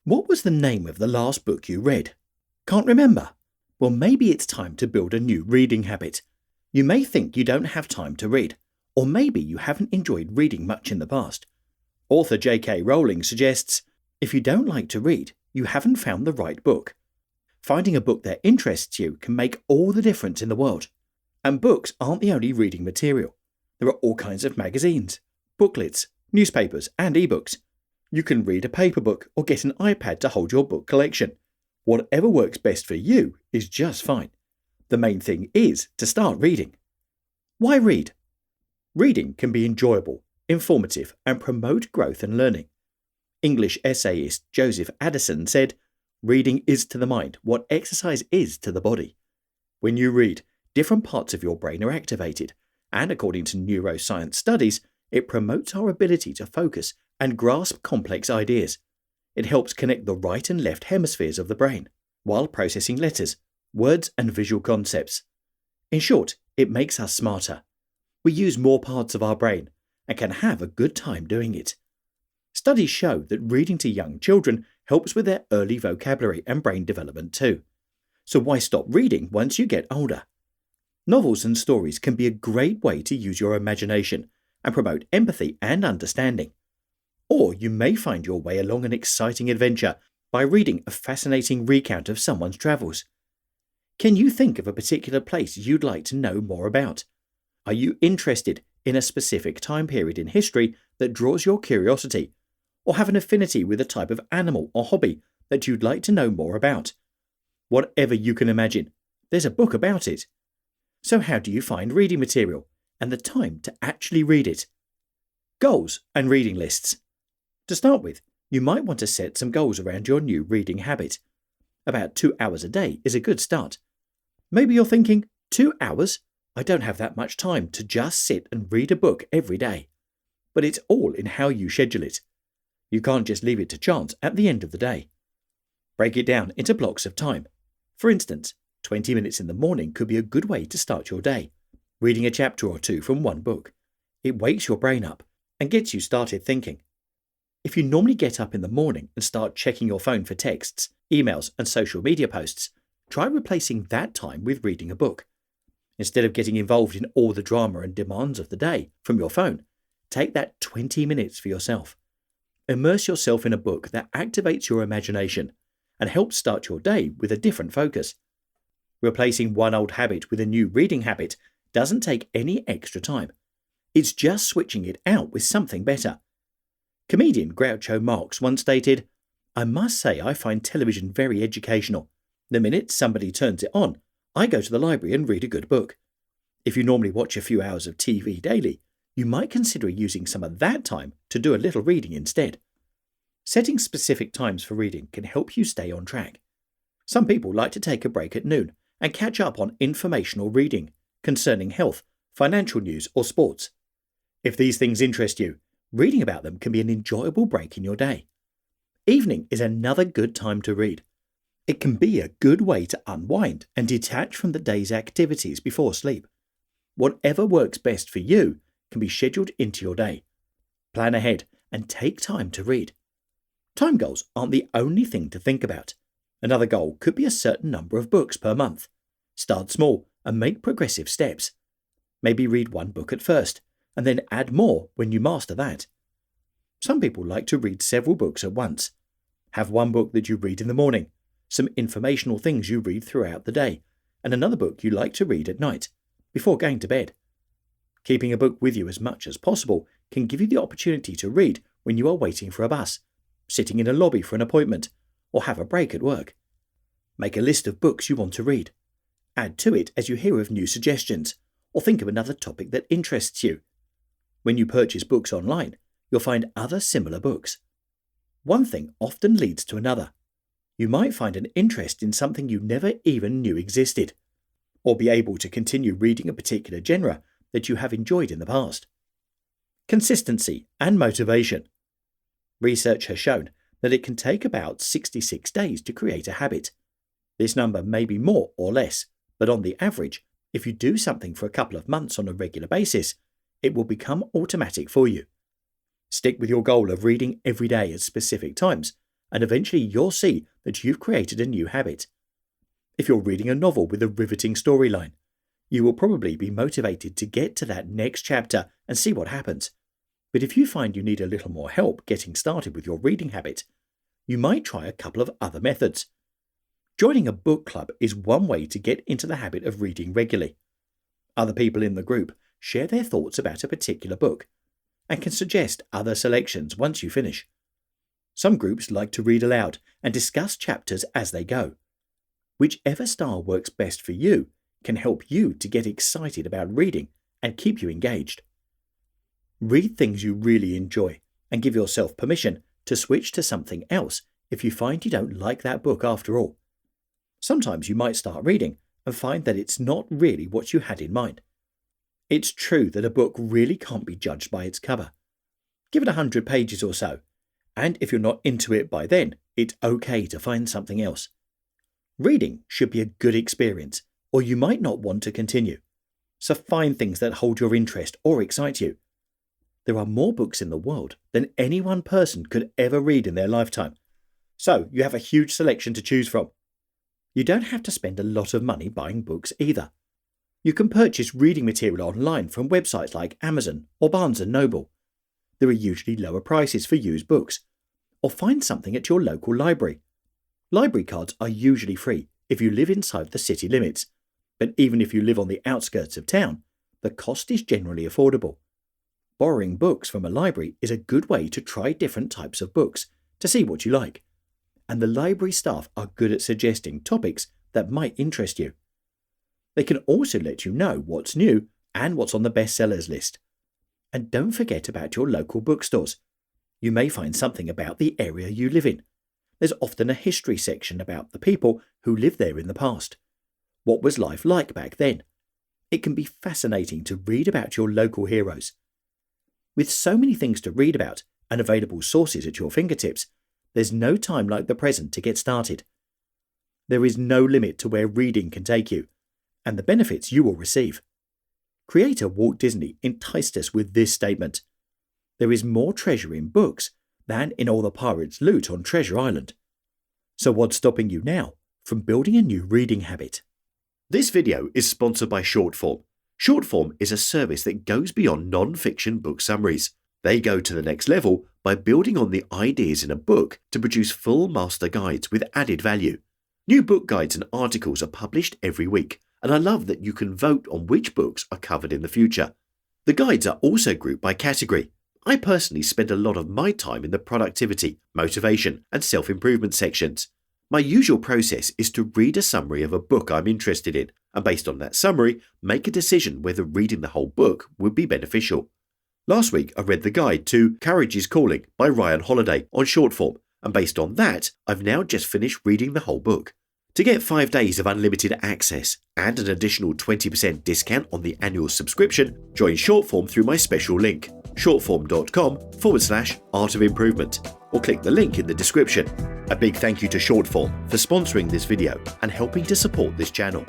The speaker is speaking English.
What was the name of the last book you read? Can't remember? Well, maybe it's time to build a new reading habit. You may think you don't have time to read, or maybe you haven't enjoyed reading much in the past. Author J.K. Rowling suggests, if you don't like to read, you haven't found the right book. Finding a book that interests you can make all the difference in the world. And books aren't the only reading material. There are all kinds of magazines, booklets, newspapers, and ebooks. You can read a paper book or get an iPad to hold your book collection. Whatever works best for you is just fine. The main thing is to start reading. Why read? Reading can be enjoyable, informative, and promote growth and learning. English essayist Joseph Addison said, "Reading is to the mind what exercise is to the body." When you read, different parts of your brain are activated, and according to neuroscience studies, it promotes our ability to focus and grasp complex ideas. It helps connect the right and left hemispheres of the brain, while processing letters, words, and visual concepts. In short, it makes us smarter. We use more parts of our brain and can have a good time doing it. Studies show that reading to young children helps with their early vocabulary and brain development too. So why stop reading once you get older? Novels and stories can be a great way to use your imagination and promote empathy and understanding. Or you may find your way along an exciting adventure by reading a fascinating recount of someone's travels. Can you think of a particular place you'd like to know more about? Are you interested in a specific time period in history that draws your curiosity, or have an affinity with a type of animal or hobby that you'd like to know more about? Whatever you can imagine, there's a book about it. So how do you find reading material and the time to actually read it? Goals and reading lists. To start with, you might want to set some goals around your new reading habit. About 2 hours a day is a good start. Maybe you're thinking, 2 hours? I don't have that much time to just sit and read a book every day. But it's all in how you schedule it. You can't just leave it to chance at the end of the day. Break it down into blocks of time. For instance, 20 minutes in the morning could be a good way to start your day, reading a chapter or two from one book. It wakes your brain up and gets you started thinking. If you normally get up in the morning and start checking your phone for texts, emails, and social media posts, try replacing that time with reading a book. Instead of getting involved in all the drama and demands of the day from your phone, take that 20 minutes for yourself. Immerse yourself in a book that activates your imagination and helps start your day with a different focus. Replacing one old habit with a new reading habit doesn't take any extra time. It's just switching it out with something better. Comedian Groucho Marx once stated, "I must say I find television very educational. The minute somebody turns it on, I go to the library and read a good book." If you normally watch a few hours of TV daily, you might consider using some of that time to do a little reading instead. Setting specific times for reading can help you stay on track. Some people like to take a break at noon and catch up on informational reading concerning health, financial news, or sports. If these things interest you, reading about them can be an enjoyable break in your day. Evening is another good time to read. It can be a good way to unwind and detach from the day's activities before sleep. Whatever works best for you can be scheduled into your day. Plan ahead and take time to read. Time goals aren't the only thing to think about. Another goal could be a certain number of books per month. Start small and make progressive steps. Maybe read one book at first, and then add more when you master that. Some people like to read several books at once. Have one book that you read in the morning, some informational things you read throughout the day, and another book you like to read at night, before going to bed. Keeping a book with you as much as possible can give you the opportunity to read when you are waiting for a bus, sitting in a lobby for an appointment, or have a break at work. Make a list of books you want to read. Add to it as you hear of new suggestions, or think of another topic that interests you. When you purchase books online, you'll find other similar books. One thing often leads to another. You might find an interest in something you never even knew existed, or be able to continue reading a particular genre that you have enjoyed in the past. Consistency and motivation. Research has shown that it can take about 66 days to create a habit. This number may be more or less, but on the average, if you do something for a couple of months on a regular basis, it will become automatic for you. Stick with your goal of reading every day at specific times and eventually you'll see that you've created a new habit. If you're reading a novel with a riveting storyline, you will probably be motivated to get to that next chapter and see what happens. But if you find you need a little more help getting started with your reading habit, you might try a couple of other methods. Joining a book club is one way to get into the habit of reading regularly. Other people in the group share their thoughts about a particular book and can suggest other selections once you finish. Some groups like to read aloud and discuss chapters as they go. Whichever style works best for you can help you to get excited about reading and keep you engaged. Read things you really enjoy and give yourself permission to switch to something else if you find you don't like that book after all. Sometimes you might start reading and find that it's not really what you had in mind. It's true that a book really can't be judged by its cover. Give it 100 pages or so, and if you're not into it by then, it's okay to find something else. Reading should be a good experience, or you might not want to continue. So find things that hold your interest or excite you. There are more books in the world than any one person could ever read in their lifetime, so you have a huge selection to choose from. You don't have to spend a lot of money buying books either. You can purchase reading material online from websites like Amazon or Barnes & Noble. There are usually lower prices for used books. Or find something at your local library. Library cards are usually free if you live inside the city limits, but even if you live on the outskirts of town, the cost is generally affordable. Borrowing books from a library is a good way to try different types of books to see what you like. And the library staff are good at suggesting topics that might interest you. They can also let you know what's new and what's on the bestsellers list. And don't forget about your local bookstores. You may find something about the area you live in. There's often a history section about the people who lived there in the past. What was life like back then? It can be fascinating to read about your local heroes. With so many things to read about and available sources at your fingertips, there's no time like the present to get started. There is no limit to where reading can take you, and the benefits you will receive. Creator Walt Disney enticed us with this statement: "There is more treasure in books than in all the pirates' loot on Treasure Island." So what's stopping you now from building a new reading habit? This video is sponsored by Shortform. Shortform is a service that goes beyond non-fiction book summaries. They go to the next level by building on the ideas in a book to produce full master guides with added value. New book guides and articles are published every week, and I love that you can vote on which books are covered in the future. The guides are also grouped by category. I personally spend a lot of my time in the productivity, motivation, and self-improvement sections. My usual process is to read a summary of a book I'm interested in, and based on that summary, make a decision whether reading the whole book would be beneficial. Last week, I read the guide to Courage is Calling by Ryan Holiday on Shortform, and based on that, I've now just finished reading the whole book. To get 5 days of unlimited access and an additional 20% discount on the annual subscription, join Shortform through my special link, shortform.com/Art of Improvement, or click the link in the description. A big thank you to Shortform for sponsoring this video and helping to support this channel.